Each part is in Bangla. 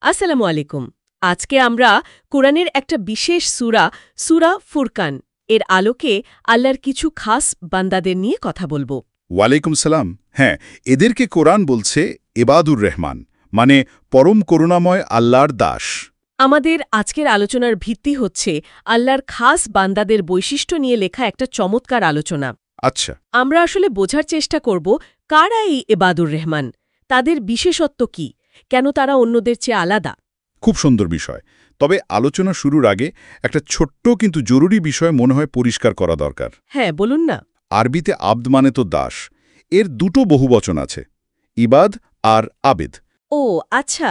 আসসালামু আলাইকুম। আজকে আমরা কোরআনের একটা বিশেষ সূরা ফুরকান এর আলোকে আল্লাহর কিছু খাস বান্দাদের নিয়ে কথা বলবো। ওয়ালাইকুম সালাম। হ্যাঁ, এদেরকে কোরআন বলছে এবাদুর রহমান, মানে পরম করুণাময় আল্লাহর দাস। আমাদের আজকের আলোচনার ভিত্তি হচ্ছে আল্লাহর খাস বান্দাদের বৈশিষ্ট্য নিয়ে লেখা একটা চমৎকার আলোচনা। আচ্ছা, আমরা আসলে বোঝার চেষ্টা করব কারা এই এবাদুর রহমান, তাদের বিশেষত্ব কি, কেন তারা অন্যদের চেয়ে আলাদা। খুব সুন্দর বিষয়। তবে আলোচনা শুরুর আগে একটা ছোট্ট কিন্তু জরুরি বিষয় মনে হয় পরিষ্কার করা দরকার। হ্যাঁ, বলুন না। আরবিতে আব্দ মানে তো দাস, এর দুটো বহুবচন আছে, ইবাদ আর আবেদ। ও আচ্ছা,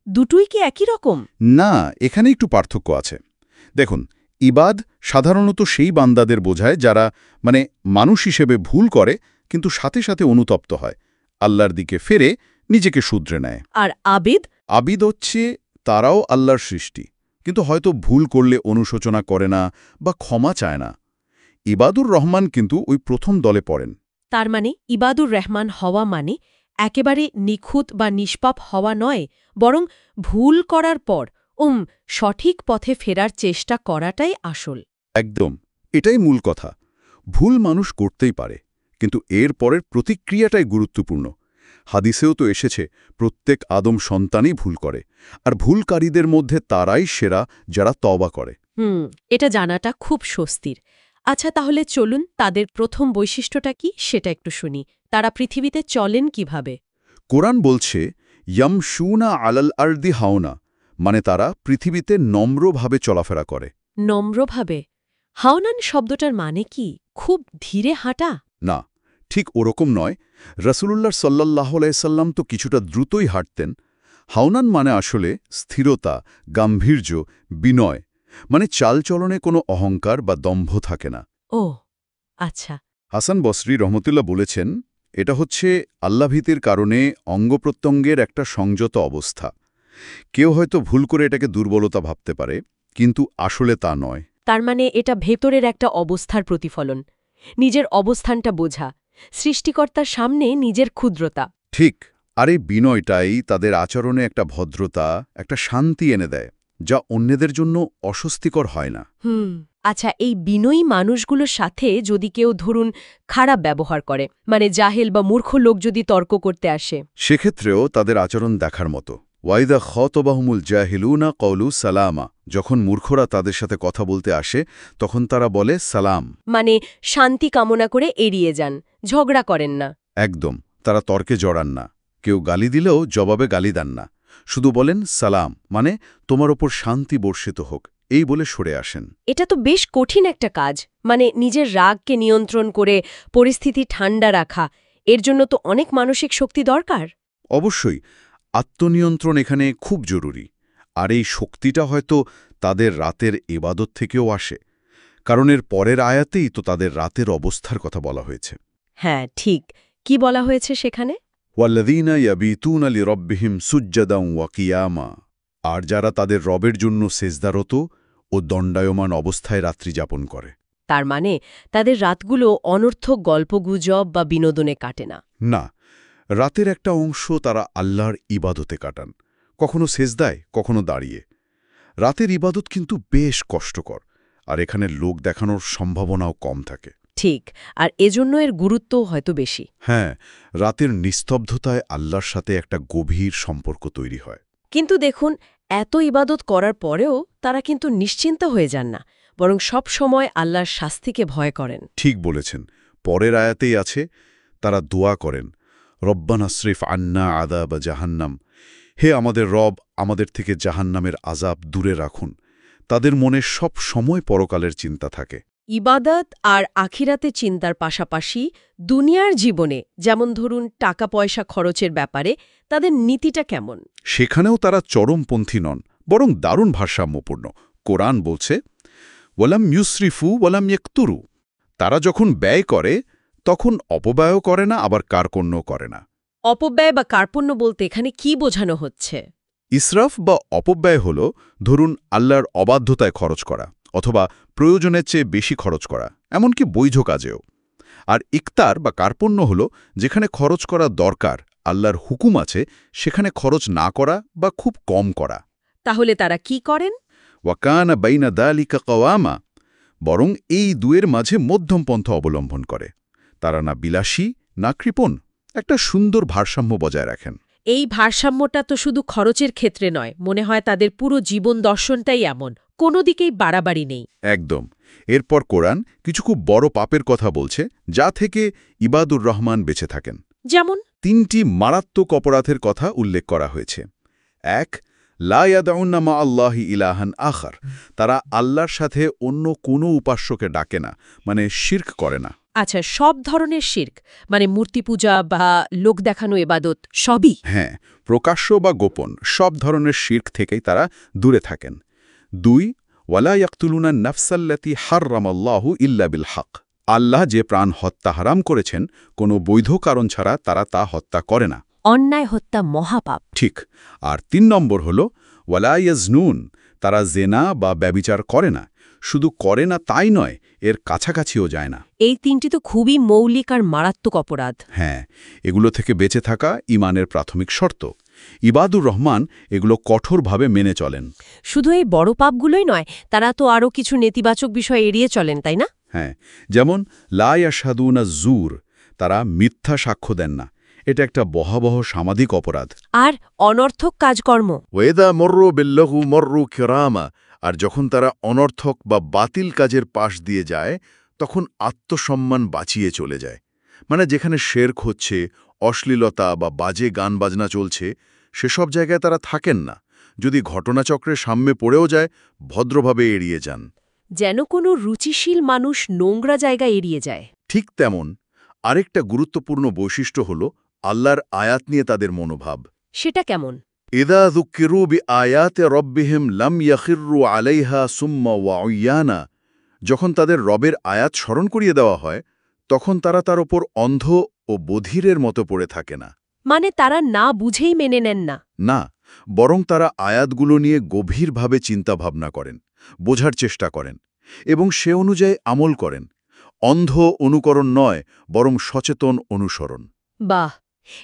দুটোই কি একই রকম? না, এখানে একটু পার্থক্য আছে। দেখুন, ইবাদ সাধারণত সেই বান্দাদের বোঝায় যারা মানুষ হিসেবে ভুল করে কিন্তু সাথে সাথে অনুতপ্ত হয়, আল্লাহর দিকে ফেরে নিজেকে শুধরে নেয়। আর আবেদ? আবিদ হচ্ছে তারাও আল্লাহর সৃষ্টি, কিন্তু হয়তো ভুল করলে অনুশোচনা করে না বা ক্ষমা চায় না। ইবাদুর রহমান কিন্তু ওই প্রথম দলে পড়েন। তার মানে ইবাদুর রহমান হওয়া মানে একেবারে নিখুঁত বা নিষ্পাপ হওয়া নয়, বরং ভুল করার পর সঠিক পথে ফেরার চেষ্টা করাটাই আসল। একদম, এটাই মূল কথা। ভুল মানুষ করতেই পারে, কিন্তু এর পরের প্রতিক্রিয়াটাই গুরুত্বপূর্ণ। হাদিসেও তো এসেছে, প্রত্যেক আদম সন্তানই ভুল করে, আর ভুলকারীদের মধ্যে তারাই সেরা যারা তওবা করে। এটা জানাটা খুব স্বস্তির। আচ্ছা, তাহলে চলুন তাদের প্রথম বৈশিষ্ট্যটা কি সেটা একটু শুনি। তারা পৃথিবীতে চলেন কিভাবে? কোরআন বলছে ইয়ামশুনা আলাল আরদি হাওনা, মানে তারা পৃথিবীতে নম্রভাবে চলাফেরা করে। নম্রভাবে? হাওনান শব্দটার মানে কি খুব ধীরে হাঁটা? না, ঠিক ওরকম নয়। রাসূলুল্লাহ সাল্লাল্লাহু আলাইহি সাল্লাম তো কিছুটা দ্রুতই হাঁটতেন। হাওনান মানে আসলে স্থিরতা, গাম্ভীর্য, বিনয়, মানে চালচলনে কোনো অহংকার বা দম্ভ থাকে না। ও আচ্ছা। হাসান বসরি রহমতুল্লাহ বলেছেন, এটা হচ্ছে আল্লাভীতির কারণে অঙ্গপ্রত্যঙ্গের একটা সংযত অবস্থা। কেউ হয়তো ভুল করে এটাকে দুর্বলতা ভাবতে পারে, কিন্তু আসলে তা নয়। তার মানে এটা ভেতরের একটা অবস্থার প্রতিফলন, নিজের অবস্থানটা বোঝা, সৃষ্টিকর্তার সামনে নিজের ক্ষুদ্রতা। ঠিক, আর এই বিনয়টাই তাদের আচরণে একটা ভদ্রতা, একটা শান্তি এনে দেয়, যা অন্যদের জন্য অস্বস্তিকর হয় না। আচ্ছা, এই বিনয়ী মানুষগুলোর সাথে যদি কেউ ধরুন খারাপ ব্যবহার করে, মানে জাহেল বা মূর্খ লোক যদি তর্ক করতে আসে, সেক্ষেত্রেও তাদের আচরণ দেখার মতো। ওয়াইদা খতবাহুমুল জাহিলুনা কওলু সালামা, যখন মূর্খরা তাদের সাথে কথা বলতে আসে তখন তারা বলে সালাম। মানে শান্তি কামনা করে এড়িয়ে যান, ঝগড়া করেন না। একদম, তারা তর্কে জড়ান না। কেউ গালি দিলেও জবাবে গালি দেন না, শুধু বলেন সালাম, মানে তোমার ওপর শান্তি বর্ষিত হোক, এই বলে সরে আসেন। এটা তো বেশ কঠিন একটা কাজ, মানে নিজের রাগকে নিয়ন্ত্রণ করে পরিস্থিতি ঠান্ডা রাখা। এর জন্য তো অনেক মানসিক শক্তি দরকার। অবশ্যই, আত্মনিয়ন্ত্রণ এখানে খুব জরুরি। আর এই শক্তিটা হয়তো তাদের রাতের ইবাদত থেকেও আসে, কারণ এর পরের আয়াতেই তো তাদের রাতের অবস্থার কথা বলা হয়েছে। হ্যাঁ, ঠিক। কি বলা হয়েছে সেখানে? ওয়াল্লাযীনা ইয়াবীতুনা লিরাব্বিহিম সুজ্জাদান ওয়া কিয়ামা, আর যারা তাদের রবের জন্য সেজদারত ও দণ্ডায়মান অবস্থায় রাত্রি যাপন করে। তার মানে তাদের রাতগুলো অনর্থক গল্পগুজব বা বিনোদনে কাটে না। না, রাতের একটা অংশ তারা আল্লাহর ইবাদতে কাটান, কখনো সেজদায়, কখনো দাঁড়িয়ে। রাতের ইবাদত কিন্তু বেশ কষ্টকর, আর এখানে লোক দেখানোর সম্ভাবনাও কম থাকে। ঠিক, আর এজন্য এর গুরুত্বও হয়তো বেশি। হ্যাঁ, রাতের নিস্তব্ধতায় আল্লাহর সাথে একটা গভীর সম্পর্ক তৈরি হয়। কিন্তু দেখুন, এত ইবাদত করার পরেও তারা কিন্তু নিশ্চিন্ত হয়ে যান না, বরং সব সময় আল্লাহর শাস্তিকে ভয় করেন। ঠিক বলেছেন। পরের আয়াতেই আছে, তারা দোয়া করেন, রব্বানা আসরিফ আন্না আযাব জাহান্নাম, হে আমাদের রব, আমাদের থেকে জাহান্নামের আযাব দূরে রাখুন। তাদের মনে সব সময় পরকালের চিন্তা থাকে। ইবাদত আর আখিরাতে চিন্তার পাশাপাশি দুনিয়ার জীবনে, যেমন ধরুন টাকা পয়সা খরচের ব্যাপারে তাদের নীতিটা কেমন? সেখানেও তারা চরমপন্থী নন, বরং দারুণ ভারসাম্যপূর্ণ। কোরআন বলছে, ওয়ালাম ইউসরিফু ওয়ালাম ইয়াকতুরু, তারা যখন ব্যয় করে তখন অপব্যয়ও করে না, আবার কার্পণ্যও করে না। অপব্যয় বা কার্পণ্য বলতে এখানে কি বোঝানো হচ্ছে? ইসরাফ বা অপব্যয় হল, ধরুন আল্লাহর অবাধ্যতায় খরচ করা, অথবা প্রয়োজনের চেয়ে বেশি খরচ করা, এমনকি বৈধ কাজেও। আর ইকতার বা কার্পণ্য হল যেখানে খরচ করা দরকার আল্লাহর হুকুম আছে সেখানে খরচ না করা বা খুব কম করা। তাহলে তারা কি করেন? ওয়াকানা বাইনা দালিকা কওয়ামা, বরং এই দুয়ের মাঝে মধ্যম পন্থা অবলম্বন করে। তারা না বিলাসী না কৃপণ, একটা সুন্দর ভারসাম্য বজায় রাখেন। এই ভারসাম্যটা তো শুধু খরচের ক্ষেত্রে নয়, মনে হয় তাদের পুরো জীবন দর্শনটাই এমন, কোনো দিকেই বাড়াবাড়ি নেই। একদম। এরপর কোরআন কিছু খুব বড় পাপের কথা বলছে, যা থেকে ইবাদুর রহমান বেঁচে থাকেন। যেমন 3টি মারাত্মক অপরাধের কথা উল্লেখ করা হয়েছে। 1, লা ইয়াদাউন্না মা আল্লাহি ইলাহান আখার, তারা আল্লাহর সাথে অন্য কোনো উপাস্যকে ডাকে না, মানে শিরক করে না। আচ্ছা, সব ধরনের শিরক, মানে মূর্তি পূজা বা লোক দেখানো ইবাদত সবই? হ্যাঁ, প্রকাশ্য বা গোপন সব ধরনের শিরক থেকেই তারা দূরে থাকেন। 2, ওয়ালা ইয়াকতুলুনা নাফসাল্লাতি হাররামাল্লাহু ইল্লা বিল হক, আল্লাহ যে প্রাণ হত্যা হারাম করেছেন কোনো বৈধ কারণ ছাড়া তারা তা হত্যা করে না। অন্যায় হত্যা মহাপাপ। ঠিক। আর 3 নম্বর হল ওয়ালা ইয়াজনুন, তারা জেনা বা ব্যভিচার করে না। শুধু করে না তাই নয়, এর কাছাকাছিও যায় না। এই 3টি তো খুবই মৌলিক আর মারাত্মক অপরাধ। হ্যাঁ, এগুলো থেকে বেঁচে থাকা ঈমানের প্রাথমিক শর্ত। ইবাদুর রহমান এগুলো কঠোরভাবে মেনে চলেন। শুধু এই বড় পাপগুলোই নয়, তারা তো আরও কিছু নেতিবাচক বিষয় এড়িয়ে চলেন, তাই না? হ্যাঁ, যেমন লা ইয়াশহাদুনা জুর, তারা মিথ্যা সাক্ষ্য দেন না। এটা একটা ভয়াবহ সামাজিক অপরাধ। আর অনর্থক কাজকর্ম। ওয়েদা মর্রু বিল্লহু মর্রু কিরামা, আর যখন তারা অনর্থক বা বাতিল কাজের পাশ দিয়ে যায় তখন আত্মসম্মান বাঁচিয়ে চলে যায়। মানে যেখানে শেরক হচ্ছে, অশ্লীলতা বা বাজে গান বাজনা চলছে, সেসব জায়গায় তারা থাকেন না। যদি ঘটনাচক্রের সামনে পড়েও যায়, ভদ্রভাবে এড়িয়ে যান। যেন কোনো রুচিশীল মানুষ নোংরা জায়গা এড়িয়ে যায়। ঠিক তেমন আরেকটা গুরুত্বপূর্ণ বৈশিষ্ট্য হল আল্লাহর আয়াত নিয়ে তাদের মনোভাব। সেটা কেমন? ইদা যুক্কিরু বিআয়াতি রব্বিহিম লাম ইয়াখিরু আলাইহা সুম্মা ওয়াউয়ানা, যখন তাদের রবের আয়াত স্মরণ করিয়ে দেওয়া হয় তখন তারা তার ওপর অন্ধ ও বধিরের মতো পড়ে থাকে না। মানে তারা না বুঝেই মেনে নেন না? না, বরং তারা আয়াতগুলো নিয়ে গভীরভাবে চিন্তাভাবনা করেন, বোঝার চেষ্টা করেন এবং সে অনুযায়ী আমল করেন। অন্ধ অনুকরণ নয়, বরং সচেতন অনুসরণ। বাহ!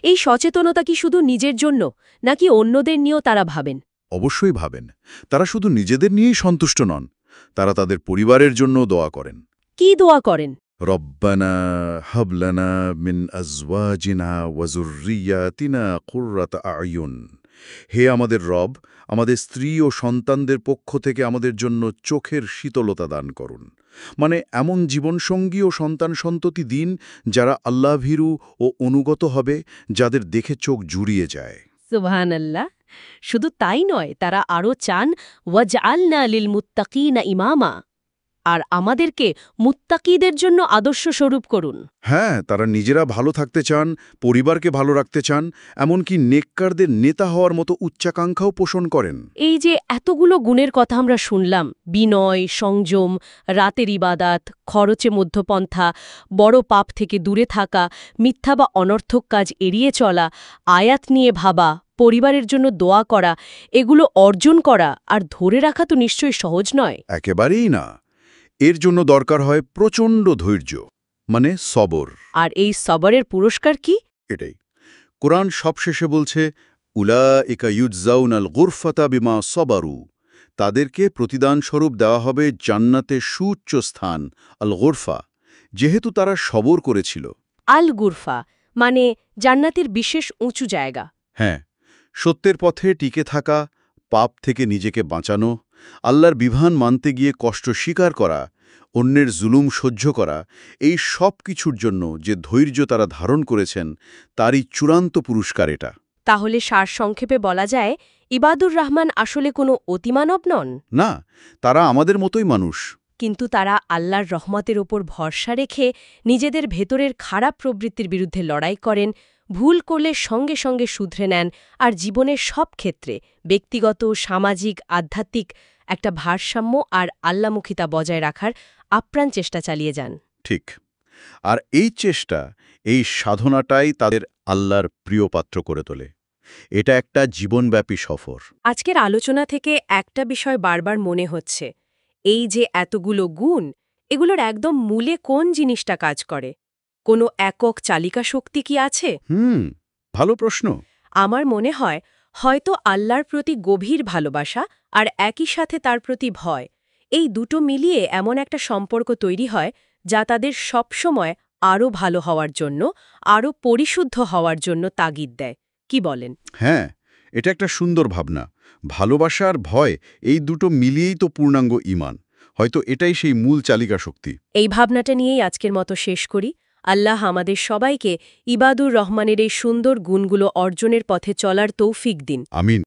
এই সচেতনতা কি শুধু নিজের জন্য, নাকি অন্যদের নিয়েও তারা ভাবেন? অবশ্যই ভাবেন। তারা শুধু নিজেদের নিয়েই সন্তুষ্ট নন, তারা তাদের পরিবারের জন্য দোয়া করেন। কি দোয়া করেন? রব্বানা হাবলানা মিন আজওয়াজিনা ওয়া যুররিয়াতিনা কুররাতা আয়ুন, হে আমাদের রব, আমাদের স্ত্রী ও সন্তানদের পক্ষ থেকে আমাদের জন্য চোখের শীতলতা দান করুন। মানে এমন জীবনসঙ্গী ও সন্তান সন্ততি দিন যারা আল্লাহভীরু ও অনুগত হবে, যাদের দেখে চোখ জুড়িয়ে যায়। সুবহানাল্লাহ! শুধু তাই নয়, তারা আরও চান ওয়াজআলনা লিল মুত্তাকিনা ইমামা, আর আমাদেরকে মুত্তাকিদের জন্য আদর্শ স্বরূপ করুন। হ্যাঁ, তারা নিজেরা ভালো থাকতে চান, পরিবারকে ভালো রাখতে চান, এমনকি নেককারদের নেতা হওয়ার মতো উচ্চাকাঙ্ক্ষাও পোষণ করেন। এই যে এতগুলো গুণের কথা আমরা শুনলাম, বিনয়, সংযম, রাতের ইবাদাত, খরচে মধ্যপন্থা, বড় পাপ থেকে দূরে থাকা, মিথ্যা বা অনর্থক কাজ এড়িয়ে চলা, আয়াত নিয়ে ভাবা, পরিবারের জন্য দোয়া করা, এগুলো অর্জন করা আর ধরে রাখা তো নিশ্চয়ই সহজ নয়। একেবারেই না। এর জন্য দরকার হয় প্রচণ্ড ধৈর্য, মানে সবর। আর এই সবরের পুরস্কার কি? এটাই কোরআন সবশেষে বলছে, উলাইকা ইউজজাউনাল গুরফাতা বিমা সবারু, তাদেরকে প্রতিদানস্বরূপ দেওয়া হবে জান্নাতে সুউচ্চ স্থান, আল গুরফা, যেহেতু তারা সবর করেছিল। আল গুরফা মানে জান্নাতের বিশেষ উঁচু জায়গা। হ্যাঁ, সত্যের পথে টিকে থাকা, পাপ থেকে নিজেকে বাঁচানো, আল্লাহর বিধান মানতে গিয়ে কষ্ট স্বীকার করা, অন্যের জুলুম সহ্য করা, এই সব কিছুর জন্য যে ধৈর্য তারা ধারণ করেছেন তারই চূড়ান্ত পুরস্কার এটা। তাহলে সারসংক্ষেপে বলা যায়, ইবাদুর রহমান আসলে কোনো অতিমানব নন। না, তারা আমাদের মতোই মানুষ। কিন্তু তারা আল্লাহর রহমতের ওপর ভরসা রেখে নিজেদের ভেতরের খারাপ প্রবৃত্তির বিরুদ্ধে লড়াই করেন, ভুল করলে সঙ্গে সঙ্গে শুধরে নেন, আর জীবনের সব ক্ষেত্রে ব্যক্তিগত, সামাজিক, আধ্যাত্মিক একটা ভারসাম্য আর আল্লামুখিতা বজায় রাখার আপ্রাণ চেষ্টা চালিয়ে যান। ঠিক। আর এই চেষ্টা, এই সাধনাটাই তাদের আল্লাহর প্রিয় পাত্র করে তোলে। এটা একটা জীবনব্যাপী সফর। আজকের আলোচনা থেকে একটা বিষয় বারবার মনে হচ্ছে, এই যে এতগুলো গুণ, এগুলোর একদম মূলে কোন জিনিসটা কাজ করে? কোনো একক চালিকা শক্তি কি আছে? ভালো প্রশ্ন। আমার মনে হয় হয়তো আল্লাহর প্রতি গভীর ভালোবাসা আর একই সাথে তার প্রতি ভয়, এই দুটো মিলিয়ে এমন একটা সম্পর্ক তৈরি হয় যা তাদের সবসময় আরও ভালো হওয়ার জন্য, আরও পরিশুদ্ধ হওয়ার জন্য তাগিদ দেয়। কি বলেন? হ্যাঁ, এটা একটা সুন্দর ভাবনা। ভালোবাসা আর ভয়, এই দুটো মিলিয়েই তো পূর্ণাঙ্গ ঈমান। হয়তো এটাই সেই মূল চালিকা শক্তি। এই ভাবনাটা নিয়েই আজকের মতো শেষ করি। আল্লাহ আমাদের সবাইকে ইবাদুর রহমানের এই সুন্দর গুণগুলো অর্জনের পথে চলার তৌফিক দিন। আমিন।